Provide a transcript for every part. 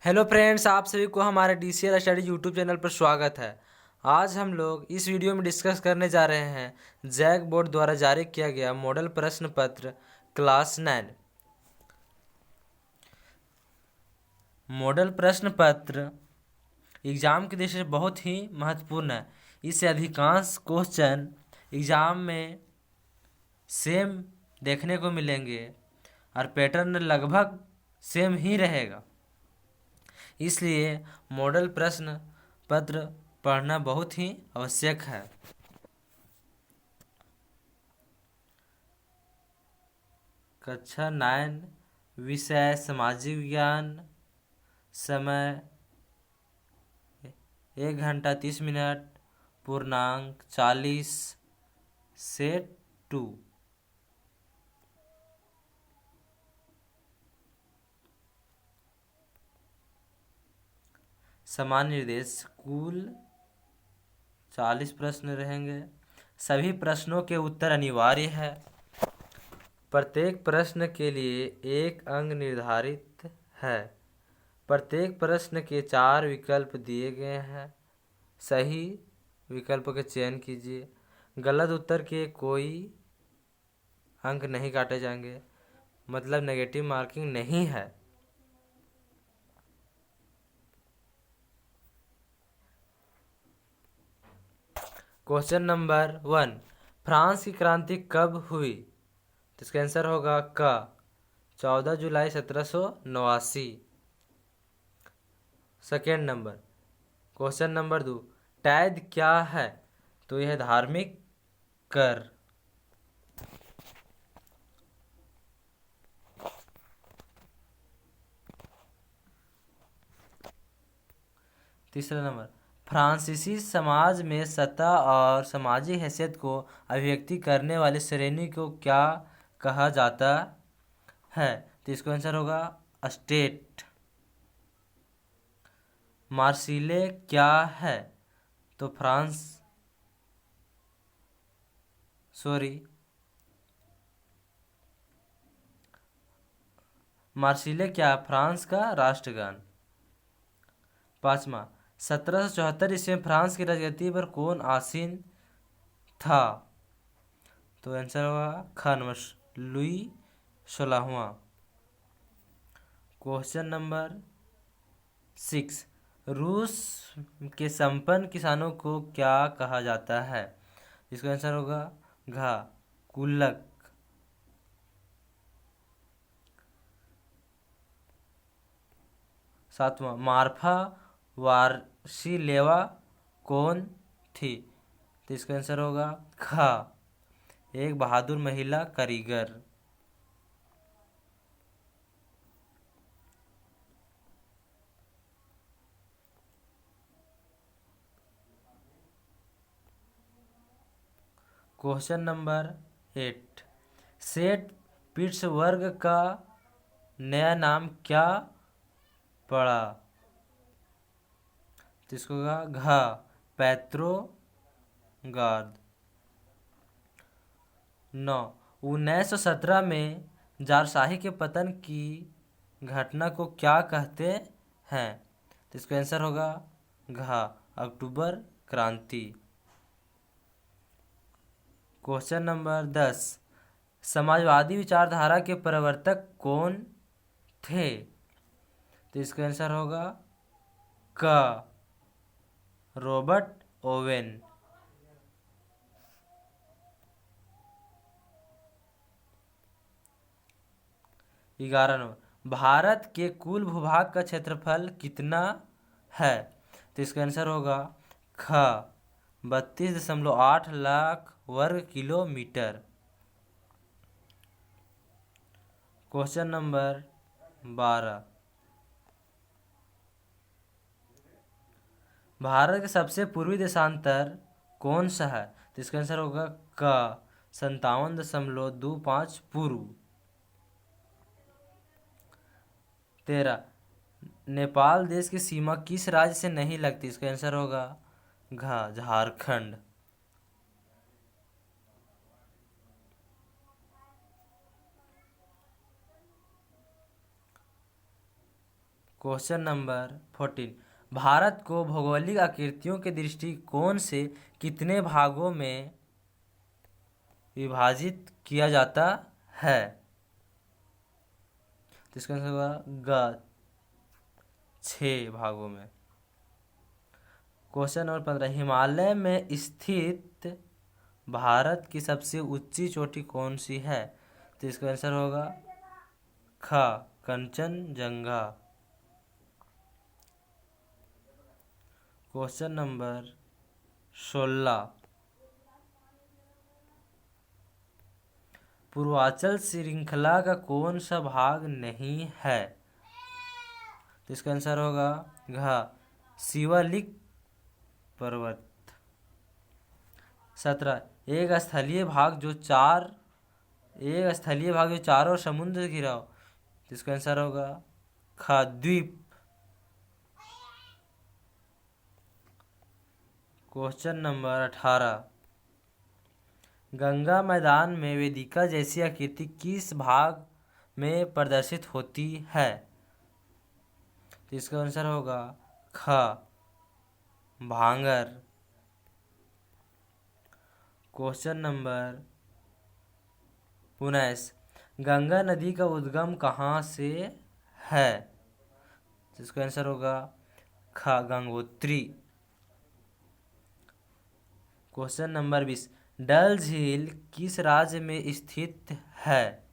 Hello friends, आप सभी को हमारे DCL स्टडी यूट्यूब चैनल पर स्वागत है। आज हम लोग इस वीडियो में डिस्कस करने जा रहे हैं जैक बोर्ड द्वारा जारी किया गया मॉडल प्रश्न पत्र क्लास 9। मॉडल प्रश्न पत्र एग्ज़ाम की दृष्टि से बहुत ही महत्वपूर्ण है। इससे अधिकांश क्वेश्चन एग्ज़ाम में सेम देखने को मिलेंगे और पैटर्न लगभग सेम ही रहेगा। इसलिए मॉडल प्रश्न पत्र पढ़ना बहुत ही आवश्यक है। कक्षा 9 विषय सामाजिक विज्ञान, समय 1 घंटा 30 मिनट, पूर्णांक 40, सेट 2। समान निर्देश कुल 40 प्रश्न रहेंगे। सभी प्रश्नों के उत्तर अनिवार्य है। प्रत्येक प्रश्न के लिए 1 अंक निर्धारित है। प्रत्येक प्रश्न के 4 विकल्प दिए गए हैं। सही विकल्प का चयन कीजिए। गलत उत्तर के कोई अंक नहीं काटे जाएंगे, मतलब नेगेटिव मार्किंग नहीं है। क्वेश्चन नंबर 1, फ्रांस की क्रांति कब हुई? तो इसका आंसर होगा क 14 जुलाई 1789। सेकेंड नंबर, क्वेश्चन नंबर 2, टैद क्या है? तो यह धार्मिक कर। तीसरा नंबर, फ्रांसीसी समाज में सत्ता और सामाजिक हैसियत को अभिव्यक्ति करने वाली श्रेणी को क्या कहा जाता है? तो इसका आंसर होगा स्टेट। मार्सिले क्या है? तो मार्सिले क्या? फ्रांस का राष्ट्रगान। 5वां, 1774 ईस्वी में फ्रांस की राजगद्दी पर कौन आसीन था? तो आंसर होगा ख नंबर लुई 16वां। क्वेश्चन नंबर 6, रूस के संपन्न किसानों को क्या कहा जाता है? इसका आंसर होगा घ गुल्लक। 7वां, मार्फा वार्सिलेवा कौन थी? तो इसका आंसर होगा ख एक बहादुर महिला कारीगर। क्वेश्चन नंबर 8, सेठ पिट्सबर्ग का नया नाम क्या पड़ा? तो इसको होगा घ पेट्रोगार्द। 9, 1917 में जारशाही के पतन की घटना को क्या कहते हैं? तो इसका आंसर होगा घ अक्टूबर क्रांति। क्वेश्चन नंबर 10, समाजवादी विचारधारा के प्रवर्तक कौन थे? तो इसका आंसर होगा क रॉबर्ट ओवेन। 11 नंबर, भारत के कुल भूभाग का क्षेत्रफल कितना है? तो इसका आंसर होगा ख 32.8 लाख वर्ग किलोमीटर। क्वेश्चन नंबर 12, भारत का सबसे पूर्वी देशांतर कौन सा है? तो इसका आंसर होगा क 57.25 पूर्व। 13, नेपाल देश की सीमा किस राज्य से नहीं लगती? इसका आंसर होगा घ झारखंड। क्वेश्चन नंबर 14, भारत को भौगोलिक आकृतियों के दृष्टिकोण से कितने भागों में विभाजित किया जाता है? तो इसका आंसर होगा ग 6 भागों में। क्वेश्चन नंबर 15, हिमालय में स्थित भारत की सबसे ऊंची चोटी कौन सी है? तो इसका आंसर होगा ख कंचनजंगा। क्वेश्चन नंबर 16, पूर्वांचल श्रृंखला का कौन सा भाग नहीं है? तो इसका आंसर होगा घ शिवालिक पर्वत। 17, एक स्थलीय भाग जो चारों समुद्र से घिरा हो। तो इसका आंसर होगा ख द्वीप। क्वेश्चन नंबर 18, गंगा मैदान में वेदिका जैसी आकृति किस भाग में प्रदर्शित होती है? तो इसका आंसर होगा ख भांगर। क्वेश्चन नंबर 19, गंगा नदी का उद्गम कहाँ से है? तो इसका आंसर होगा ख गंगोत्री। क्वेश्चन नंबर 20, डल झील किस राज्य में स्थित है?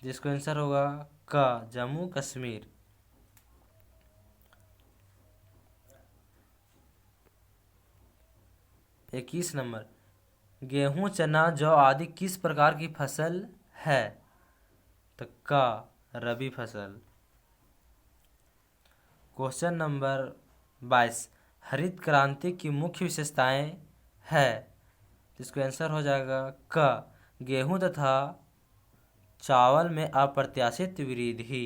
जिसका आंसर होगा क जम्मू कश्मीर। इक्कीस नंबर, गेहूं चना जौ आदि किस प्रकार की फसल है? तो क रबी फसल। क्वेश्चन नंबर 22, हरित क्रांति की मुख्य विशेषताएं है? जिसका आंसर हो जाएगा क गेहूं तथा चावल में अप्रत्याशित वृद्धि।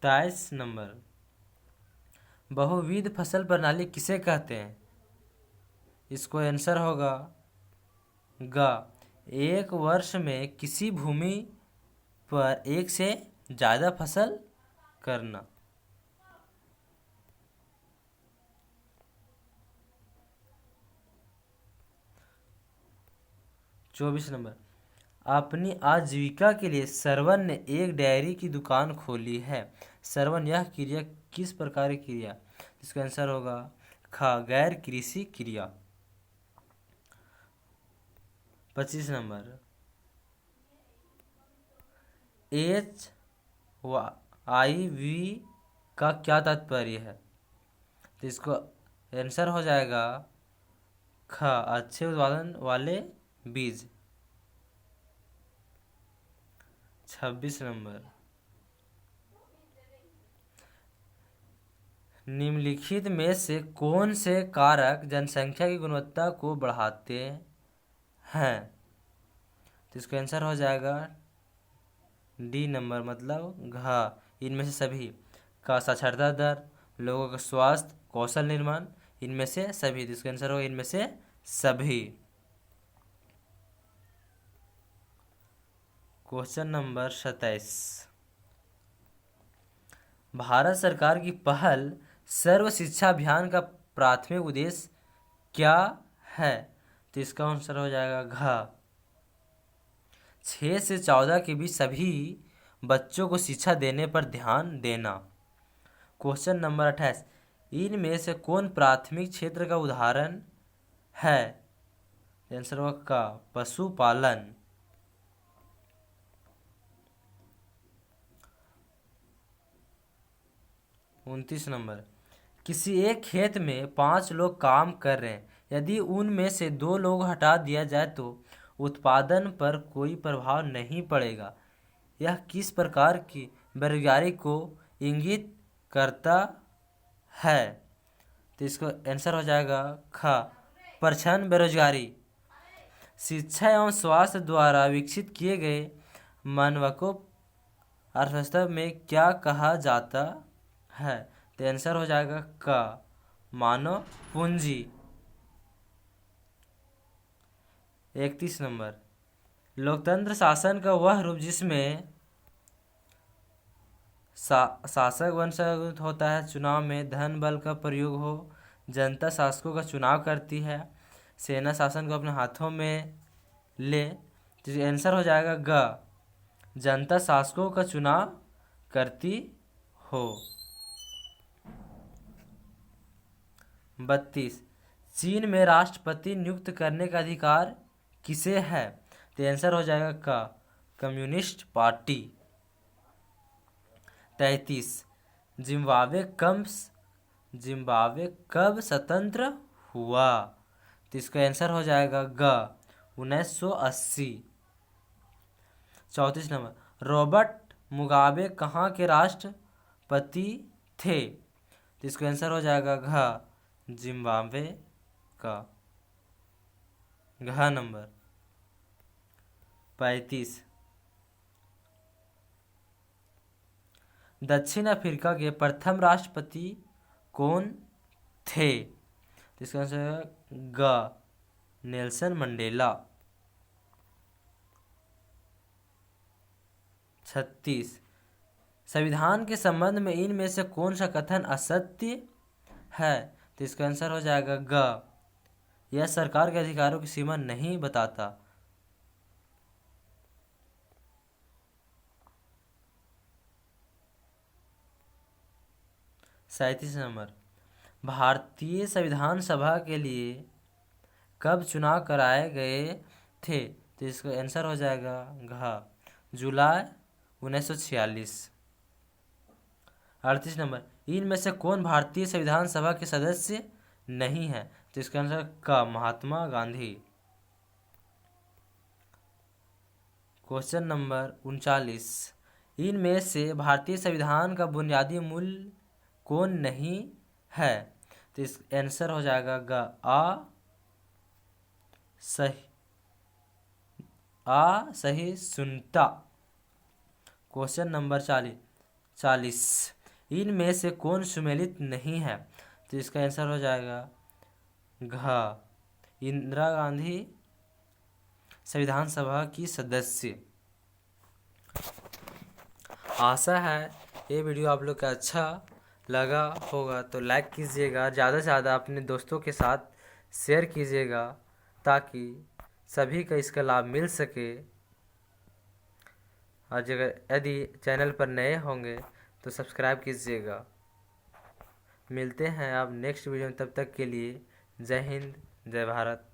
23 नंबर, बहुविध फसल प्रणाली किसे कहते हैं? इसको आंसर होगा ग एक वर्ष में किसी भूमि पर एक से ज़्यादा फसल करना। 24 नंबर, अपनी आजीविका के लिए श्रवण ने एक डायरी की दुकान खोली है। श्रवण यह क्रिया किस प्रकार की क्रिया? इसका आंसर होगा ख गैर कृषि क्रिया। 25 नंबर, HIV का क्या तात्पर्य है? तो इसको आंसर हो जाएगा ख अच्छे उत्पादन वाले बीज। 26 नंबर, निम्नलिखित में से कौन से कारक जनसंख्या की गुणवत्ता को बढ़ाते हैं? तो इसका आंसर हो जाएगा डी नंबर, मतलब घ इनमें से सभी। का साक्षरता दर, लोगों का स्वास्थ्य, कौशल निर्माण, इनमें से सभी। तो इसका आंसर होगा इनमें से सभी। क्वेश्चन नंबर 27, भारत सरकार की पहल सर्व शिक्षा अभियान का प्राथमिक उद्देश्य क्या है? तो इसका आंसर हो जाएगा घ 6 से 14 के बीच सभी बच्चों को शिक्षा देने पर ध्यान देना। क्वेश्चन नंबर 28, इनमें से कौन प्राथमिक क्षेत्र का उदाहरण है? आंसर होगा का पशुपालन। 29 नंबर, किसी एक खेत में 5 लोग काम कर रहे हैं। यदि उनमें से 2 लोग हटा दिया जाए तो उत्पादन पर कोई प्रभाव नहीं पड़ेगा। यह किस प्रकार की बेरोजगारी को इंगित करता है? तो इसको आंसर हो जाएगा ख प्रच्छन्न बेरोजगारी। शिक्षा एवं स्वास्थ्य द्वारा विकसित किए गए मानकों अर्थव्यवस्था में क्या कहा जाता है? तो आंसर हो जाएगा का मानव पूंजी। 31 नंबर, लोकतंत्र शासन का वह रूप जिसमें शासक वंशगत होता है, चुनाव में धन बल का प्रयोग हो, जनता शासकों का चुनाव करती है, सेना शासन को अपने हाथों में ले। तो आंसर हो जाएगा ग, जनता शासकों का चुनाव करती हो। 32, चीन में राष्ट्रपति नियुक्त करने का अधिकार किसे है? तो आंसर हो जाएगा क, कम्युनिस्ट पार्टी। 33, जिम्बाब्वे कब स्वतंत्र हुआ? तो इसका आंसर हो जाएगा ग, 1980। 34 नंबर, रॉबर्ट मुगाबे कहाँ के राष्ट्रपति थे? तो इसका आंसर हो जाएगा घ, जिम्बाब्वे का। घ नंबर। 35, दक्षिण अफ्रीका के प्रथम राष्ट्रपति कौन थे? तो इसका आंसर है ग, नेल्सन मंडेला। 36, संविधान के संबंध में इनमें से कौन सा कथन असत्य है? तो इसका आंसर हो जाएगा ग, यह सरकार के अधिकारों की सीमा नहीं बताता। 37 नंबर, भारतीय संविधान सभा के लिए कब चुनाव कराए गए थे? तो इसका आंसर हो जाएगा घ, जुलाई 1946। 38 नंबर, इनमें से कौन भारतीय संविधान सभा के सदस्य नहीं है? तो इसका आंसर क, महात्मा गांधी। क्वेश्चन नंबर 39, इनमें से भारतीय संविधान का बुनियादी मूल कौन नहीं है? तो इस आंसर हो जाएगा ग, सहिष्णुता। क्वेश्चन नंबर 40, इनमें से कौन सुमेलित नहीं है? तो इसका आंसर हो जाएगा घ, इंदिरा गांधी संविधान सभा की सदस्य। आशा है ये वीडियो आप लोग का अच्छा लगा होगा, तो लाइक कीजिएगा, ज़्यादा से ज़्यादा अपने दोस्तों के साथ शेयर कीजिएगा ताकि सभी को इसका लाभ मिल सके। और यदि चैनल पर नए होंगे तो सब्सक्राइब कीजिएगा। मिलते हैं आप नेक्स्ट वीडियो में, तब तक के लिए जय हिंद, जय भारत।